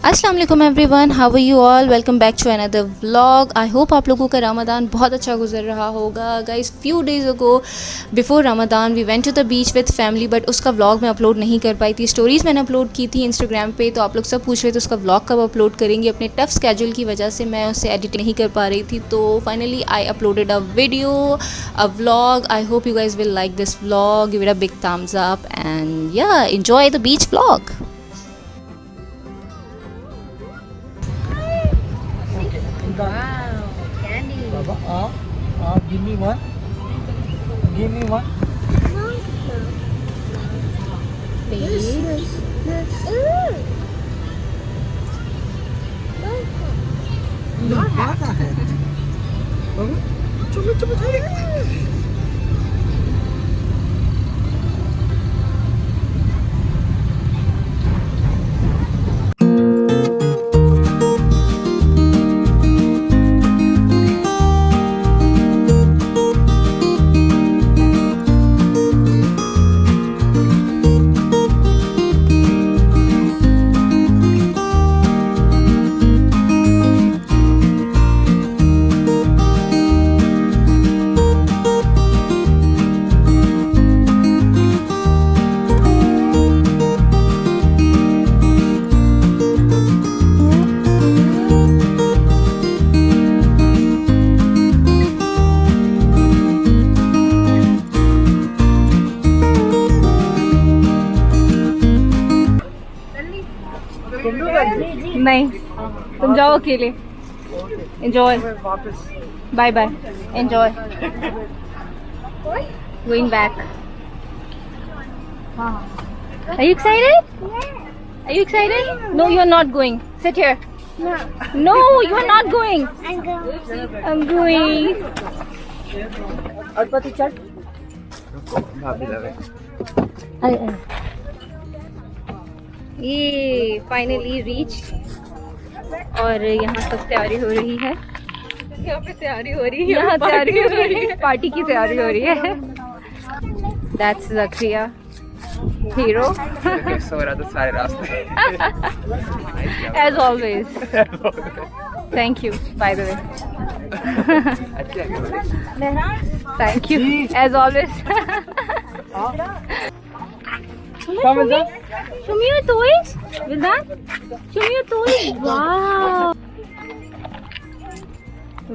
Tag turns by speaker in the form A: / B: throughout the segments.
A: अस्सलाम वालेकुम everyone, how are you all. Welcome back to another vlog. I hope आप लोगों का रमज़ान बहुत अच्छा गुजर रहा होगा। Guys, few days ago before Ramzan we went to the beach with family, but उसका व्लॉग मैं अपलोड नहीं कर पाई थी। स्टोरीज़ मैंने अपलोड की थी इंस्टाग्राम पे, तो आप लोग सब पूछ रहे थे उसका व्लॉग कब अपलोड करेंगे। अपने टफ स्केड्यूल की वजह से मैं उसे एडिट नहीं कर पा रही थी, तो finally I uploaded a video, a vlog. I hope you guys will like this vlog, give it a big thumbs up and yeah enjoy the beach vlog.
B: Wow, candy.
C: Baba, give me one. Give me one. है बाबा, चलो चलो चलो।
B: नहीं, तुम जाओ अकेले। Enjoy,
C: वापस
B: bye bye, enjoy, going back. Are you excited? Are you excited? No, you are not going. Sit here. No, you are not going. I'm going.
C: और पति चल। भाभी लगे।
B: ये फाइनली रीच और यहाँ सब तैयारी हो रही है। यहाँ पे तैयारी हो रही है, यहाँ तैयारी हो रही है, पार्टी की तैयारी हो रही है। That's Zakria, hero.
C: सो रहा था सारे रास्ते।
B: As always. Thank you, by the way. Thank you, as always.
C: Come on,
B: Show me your toys, Vildan. Show me your toys. Wow.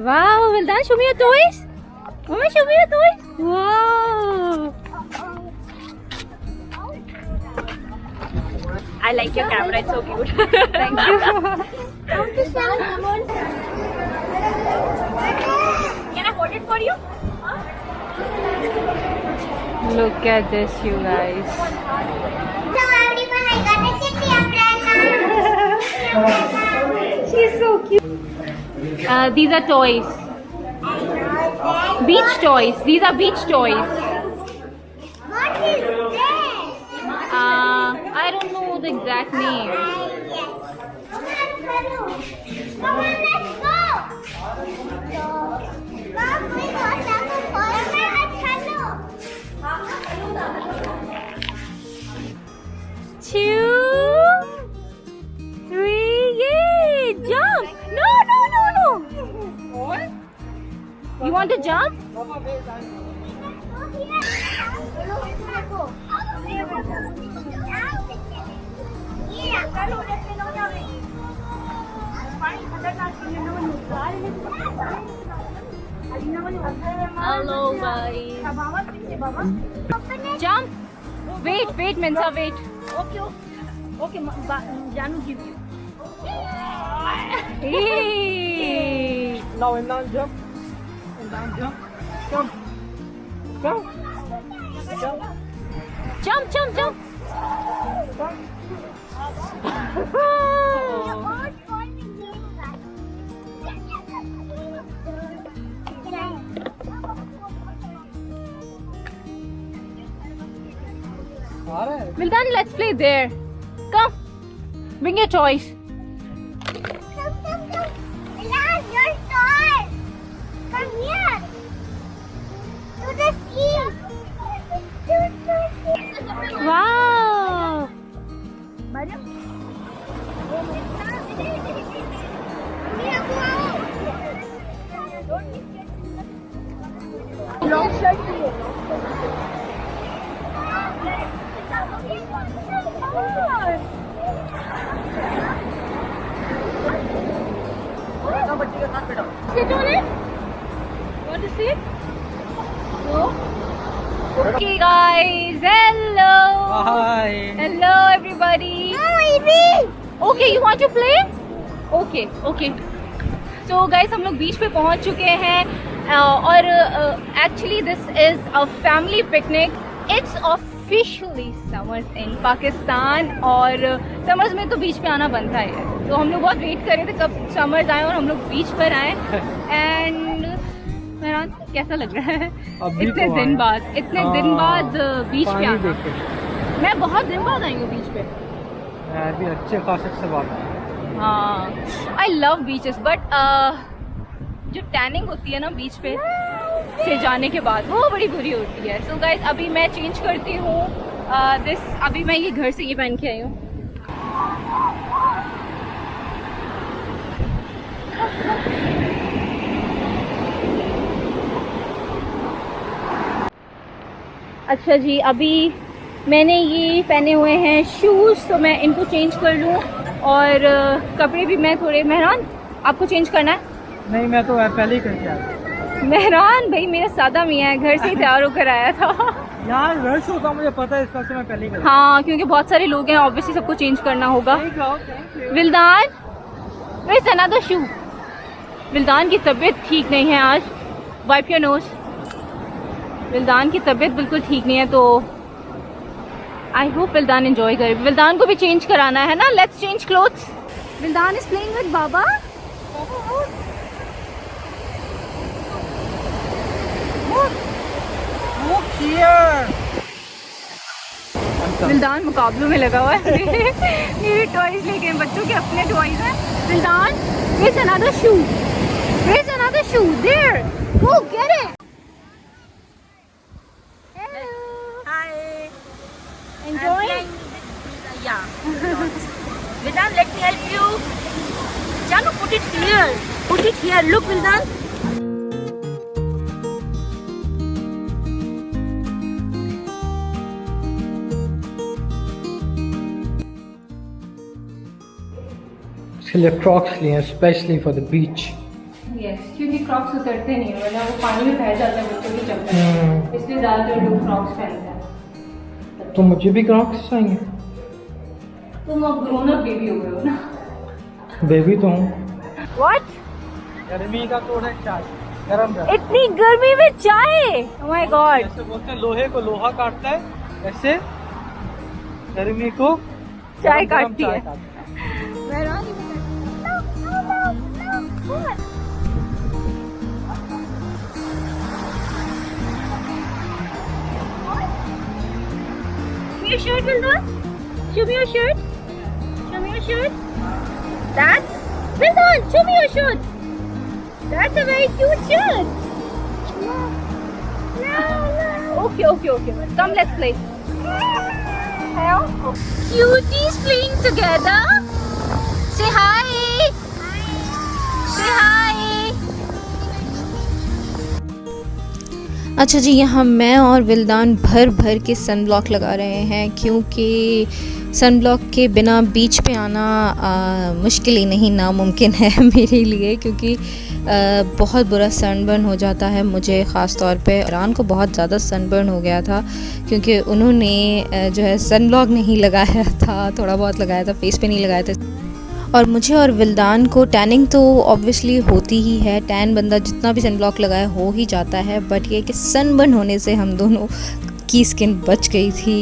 B: Wow, Vildan, show me your toys. Mama, show me your toys. Wow. I like your camera. It's so cute. Thank you. Can I hold it for you? Look at this, you guys. She's so cute. These are toys. Beach toys. These are beach toys.
D: What is this?
B: I don't know the exact name.
D: Come on, let's go. Mom, we got some toys.
B: Two, three, yay! Jump! No, no, no, no! You want to jump? Hello, guys. Jump! Wait, wait, Mensa, wait. Okay, Janu give you. Hey!
C: Now and down jump. And down jump. Jump. Jump. Jump.
B: Jump, jump, jump!
C: आ रहा है।
B: Well done, let's play there. Come, bring your toys.
D: Last, your toys. Come here. To the sea.
B: Wow!
D: Madam?
B: Sit on it. Want to sit? No. Okay, guys. Hello.
C: Hi.
B: Hello, everybody. Okay, you want to play? Okay, okay. So, guys, हम लोग बीच पे पहुंच चुके हैं और actually this is a family picnic. It's officially summers in Pakistan और summers में तो बीच पे आना बनता है. तो हम लोग बहुत वेट कर रहे थे कब summers आए और हम लोग बीच पर आए. And मेरा कैसा लग रहा है? इतने दिन बाद बीच पे आना. मैं बहुत दिन बाद आई हूँ बीच पे.
C: मैं भी अच्छे खासे से बात है.
B: हाँ, आई लव बीचेस बट जो टैनिंग होती है ना बीच पे से जाने के बाद वो बड़ी बुरी होती है. सो गाइस अभी मैं चेंज करती हूँ अभी मैं ये घर से ये पहन के आई हूँ. अच्छा जी, अभी मैंने ये पहने हुए हैं शूज़ तो मैं इनको चेंज कर लूँ और कपड़े भी मैं थोड़े. मेहरान आपको चेंज करना है?
C: नहीं, मैं तो पहले ही करके आया.
B: मेहरान भाई मेरा सादा मियाँ है, घर से ही तैयार होकर आया था.
C: यार रश होता मुझे पता है, इस वजह से मैं पहले ही कर.
B: हाँ, क्योंकि बहुत सारे लोग हैं, ऑब्वियसली सबको चेंज करना होगा. विल्दान, वेयर्स अनदर शू? विल्दान की तबीयत ठीक नहीं है आज. Wipe your nose. विल्दान की तबीयत बिल्कुल ठीक नहीं है तो आई होप विल्दान एंजॉय करे. विल्दान को भी चेंज कराना है ना. Let's change clothes. Wildan is playing with बाबा. विल्दान मुकाबलों में लगा हुआ है. मेरे टॉयज लेके हैं, बच्चों के अपने टॉयज हैं. विल्दान, here's another shoe. Here's another shoe. There. Go get it. Enjoying?
E: Yeah. Vildan, let me help you. Janu, put it here. Put it here. Look, Vildan.
C: इसके लिए क्रॉक्स लिए हैं specially for the beach.
B: Yes, क्योंकि Crocs उतरते नहीं है वरना वो पानी में बह जाता है बच्चों की चप्पल. इसलिए ज़्यादातर लोग क्रॉक्स पहनते हैं.
C: तो मुझे भी क्रॉक्स चाहिए.
B: तुम अब ग्रोन अप बेबी हो गए हो ना.
C: बेबी तो हूँ.
B: What?
C: गर्मी का तो है चाय. गरम गरम.
B: इतनी गर्मी में चाय. Oh my God.
C: जैसे बोलते हैं लोहे को लोहा काटता है, ऐसे गर्मी को
B: चाय
C: गरम
B: काटती है.
C: काटता
B: Your shirt, Vildan. Show me your shirt. Show me your shirt. That. Vildan, show me your shirt. That's a very cute shirt. Okay. Come, let's play. Hello. Cuties playing together. Say hi. Say hi.
A: अच्छा जी, यहाँ मैं और विल्दान भर भर के sun block लगा रहे हैं क्योंकि सन ब्लॉक के बिना बीच पे आना मुश्किल ही नहीं नामुमकिन है मेरे लिए, क्योंकि बहुत बुरा सनबर्न हो जाता है मुझे. ख़ास तौर पे ईरान को बहुत ज़्यादा सनबर्न हो गया था क्योंकि उन्होंने जो है सन ब्लॉक नहीं लगाया था, थोड़ा बहुत लगाया था, फेस पे नहीं लगाया था. और मुझे और विल्दान को टैनिंग तो ऑब्वियसली होती ही है. टैन बंदा जितना भी सन ब्लॉक लगाए हो ही जाता है, बट ये कि सनबर्न होने से हम दोनों की स्किन बच गई थी.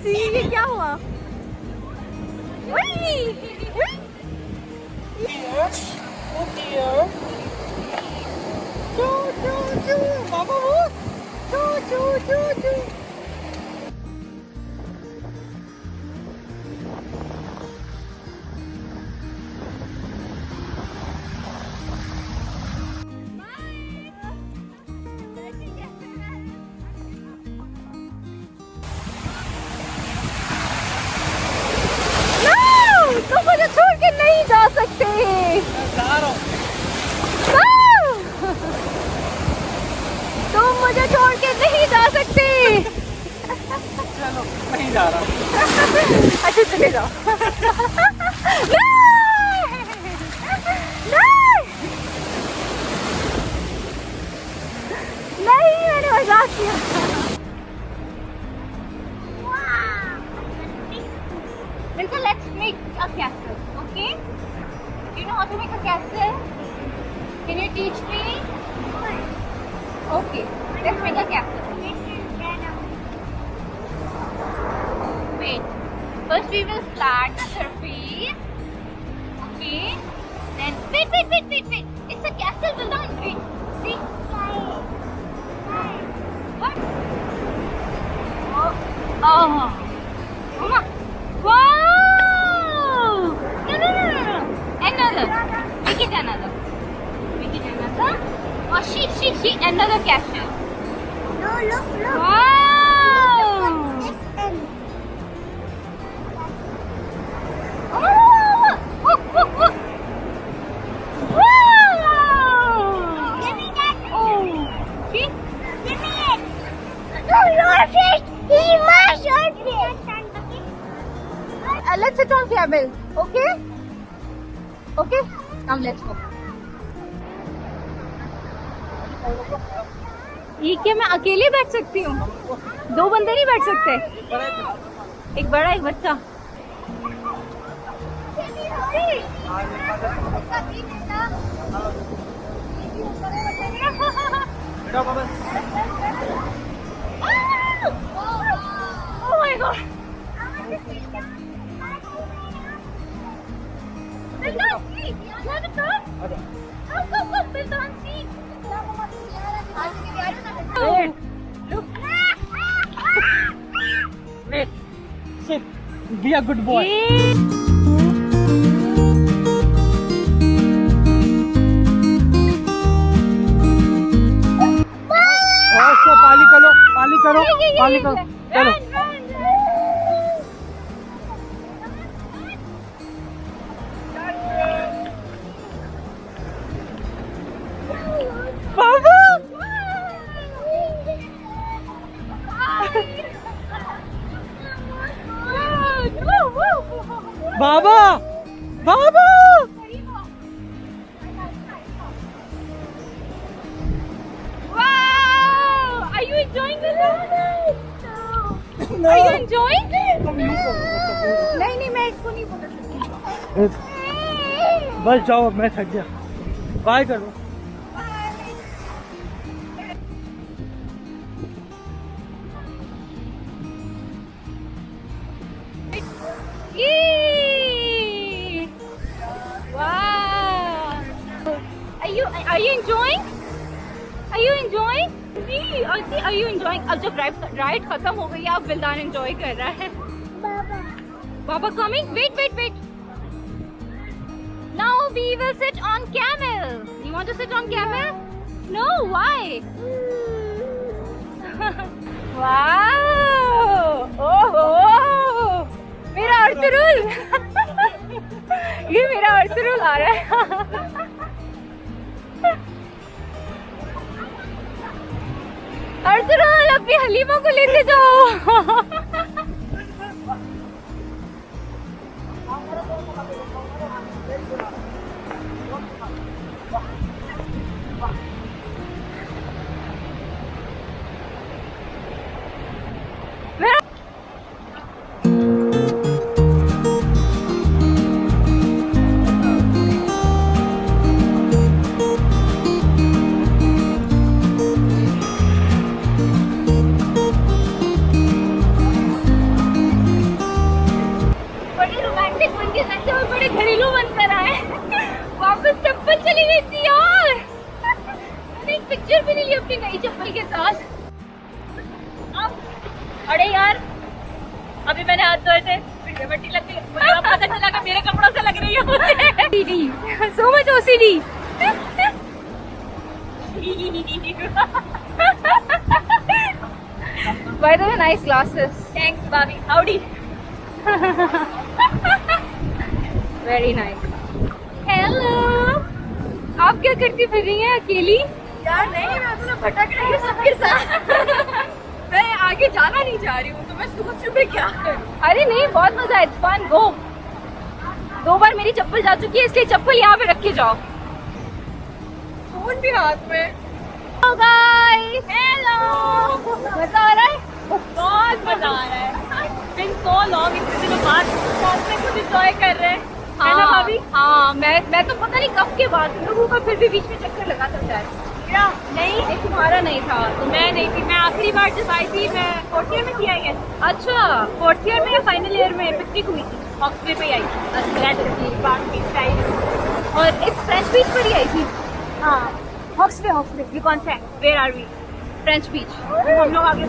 B: ये क्या हुआ?
C: जा रहा।
B: अच्छा चले जाओ। नहीं मैंने मजाक किया। Milka, let's make a castle, okay? Do you know how to make a castle? Can you teach me? Okay, let's make a castle. Wait, first we will flat the surface. Okay, then wait. It's a castle, Vildan. Wait, see? What? Oh, Mama. Wow! No. Another. Make it another. Oh, she. Another castle.
D: No, look.
B: Wow!
D: Listen.
B: Oh! Wow!
D: Give me that.
B: Oh, see?
D: Give me it. No, your fish. He's my short fish.
B: Let's sit on camel. Okay? Okay? Now let's go. ये क्या मैं अकेले बैठ सकती हूँ? 2 बंदे नहीं बैठ सकते? एक बड़ा एक बच्चा। Oh my god! Vildan, see! You want to come? Come, Vildan, see!
C: Wait.
B: Look.
C: Wait. Sit. Be a good boy. और उसको पाली करो। चलो। बाबा।
B: Wow! Are you enjoying this? Are you enjoying? नहीं मैं इसको नहीं बोल सकती।
C: बस जाओ, मैं थक गया। बाय करो।
B: Yay! Wow! Are you enjoying? Are you enjoying? Are you enjoying? अब जब राइड खत्म हो गई, अब विल्दान एंजॉय कर रहा है। Baba coming? Wait. Now we will sit on camel. You want to sit on camel? No, why? Wow! Oh! मेरा अर्तुरुल! ये मेरा अर्तुरुल आ रहा है। अर्तुरुल, अपनी हलीमा को लेते जाओ। बड़े घरेलू बनकर आए। वापस चप्पल चली गई थी यार। मैंने एक पिक्चर भी नहीं ली अपनी नई चप्पल के साथ। अरे यार, अभी मैंने हाथ धोए थे, मट्टी लग गई, मुझे अब पता चला कि मेरे कपड़ों से लग रही है मुझे। So much OCD. By the way, nice glasses. Thanks, Bobby. Howdy. Very nice. Hello. आप क्या करती फिर रही हैं अकेली?
E: यार नहीं, मैं अपना भटक रही हूँ सबके साथ। मैं
B: आगे जाना नहीं चाह रही हूँ तो मैं सोच रही क्या। अरे नहीं, बहुत मजा है, फन, गो। 2 बार मेरी चप्पल जा चुकी है, इसलिए चप्पल यहाँ पे रख के जाओ। फोन भी हाथ में। हेलो गाइस, हेलो, मजा आ रहा है? बहुत मजा आ रहा है। बिन सो लॉन्ग, इतने दिनों बाद साथ में कुछ एंजॉय कर रहे हैं, है ना भाभी? हाँ, मैं तो पता नहीं कब के बाद लोगों का फिर भी बीच में चक्कर लगा सकता है। नहीं, तुम्हारा नहीं था, तो मैं नहीं थी। मैं आखिरी बार जब आई थी, मैं 4th ईयर में थी, आई गेस। अच्छा, 4th ईयर में या फाइनल ईयर में पिकनिक हुई थी, हॉक्सवे पे आई थी। अच्छा, और इस फ्रेंच बीच पर ही आई थी। हाँ, हॉक्सवे। यू कौन से? Where are we? French beach. हम लोग आगे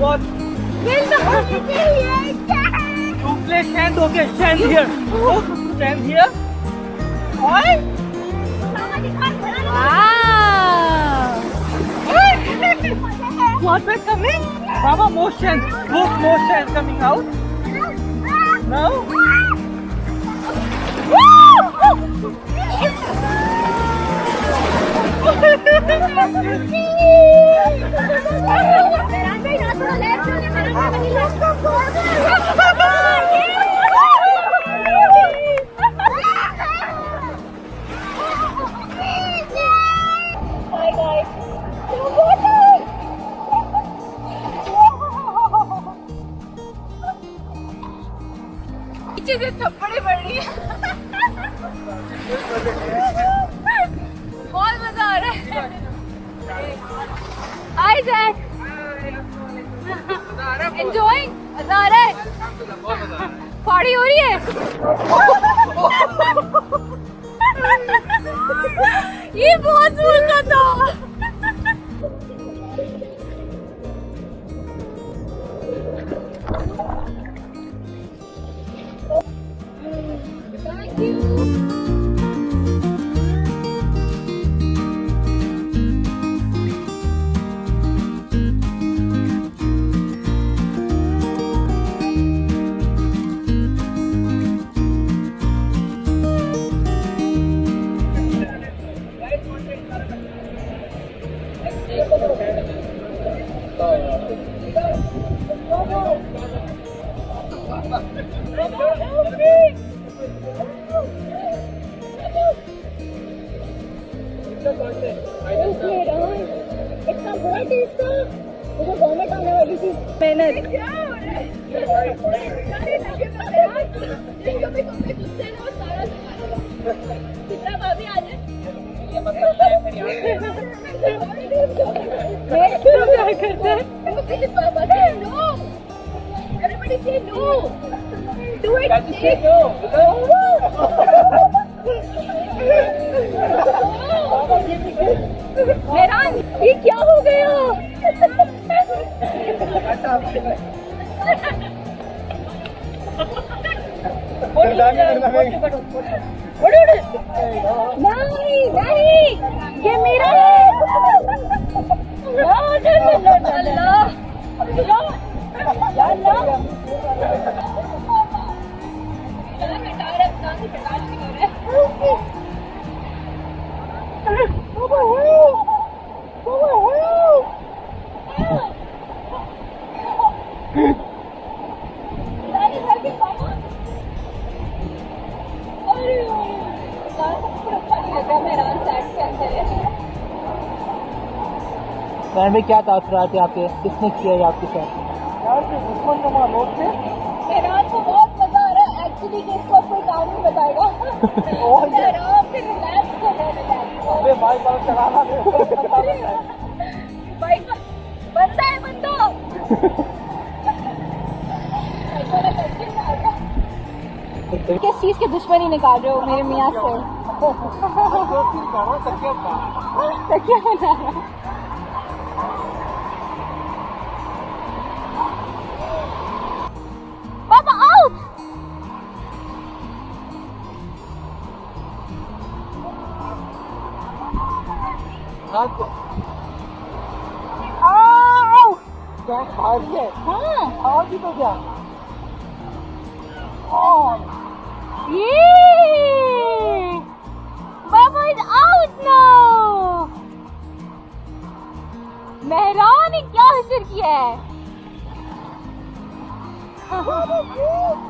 C: What? You play stand, okay? Stand here. Oh, stand here. Oi! What is coming? Mama, motion. Look, motion coming out. No?
B: पीछे से थप्पड़े पड़ रही है। बहुत मजा आ रहा है। हाय जैक, एंजॉयिंग? मजा आ रहा है? पार्टी हो रही है? ये बहुत दूर का था।
D: इतना बड़ा टेस्ट था, मुझे गवर्नमेंट आने वाली थी। मेहनत कितना भाभी आ जाए। क्या करते हैं? Everybody say no. Do it. Say no. Mehran, ये क्या हो गया? नहीं नहीं, ये मेरा है।
C: मैम में क्या तासुरात है आपके? किसने किया है आपके साथ? यार से दुश्मन का लोग थे।
D: मेहरान को बहुत मजा आ रहा है एक्चुअली, कि इसको कोई काम नहीं बताएगा। आराम से रिलैक्स कर रहा है।
C: अबे बाइक वाला चलाना
D: बाइक बंदा है, बंदा। किस चीज की दुश्मनी निकाल रहे हो मेरे मियाँ से? तकिया बना रहा। पापा आउट।
C: क्या खास है?
D: हाँ,
C: और भी तो क्या?
B: Yay! Baba is out now. Mehra ने क्या हासिल किया है?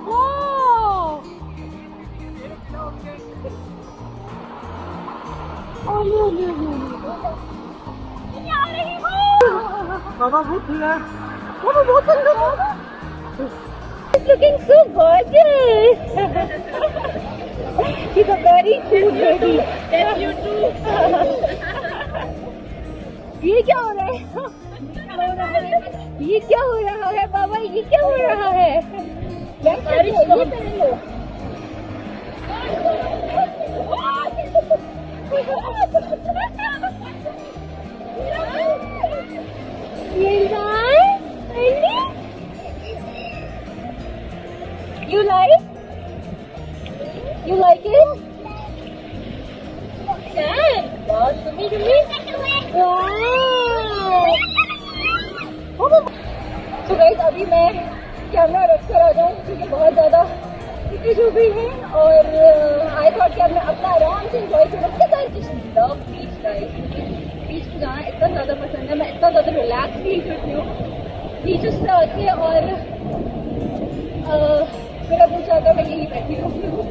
B: Wow!
C: बाबा बहुत ठीक है।
B: He's looking so gorgeous. He's a very cute baby. That's you too. ये क्या हो रहा है? ये क्या हो रहा है बाबा? ये क्या हो रहा है? ये पहन लो। You like? You like it? Dad, wow, tummy. Wow. So guys, अभी मैं कैमरा रख कर आ जाऊँ क्योंकि बहुत ज़्यादा इतनी जो भी है और आई थॉट कि अब मैं अपना आराम से एंजॉय करूँ because I just love beach guys. बीच पे जाना इतना ज़्यादा पसंद है, मैं इतना ज़्यादा रिलैक्स फील करती हूँ बीचेस पे आके और मेरा दिल चाहता है मैं यही बैठी रहूँ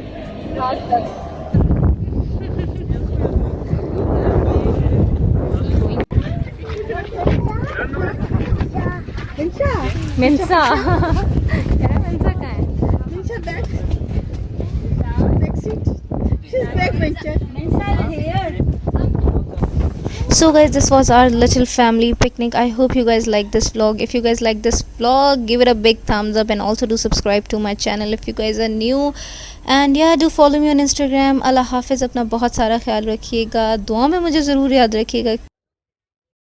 B: रात तक। मिंसा मिंसा कहाँ है?
A: So guys, this was our little family picnic. I hope you guys like this vlog. If you guys like this vlog, give it a big thumbs up and also do subscribe to my channel if you guys are new. And yeah, do follow me on Instagram. Allah Hafiz. अपना बहुत सारा ख्याल रखिएगा, दुआ में मुझे ज़रूर याद रखिएगा।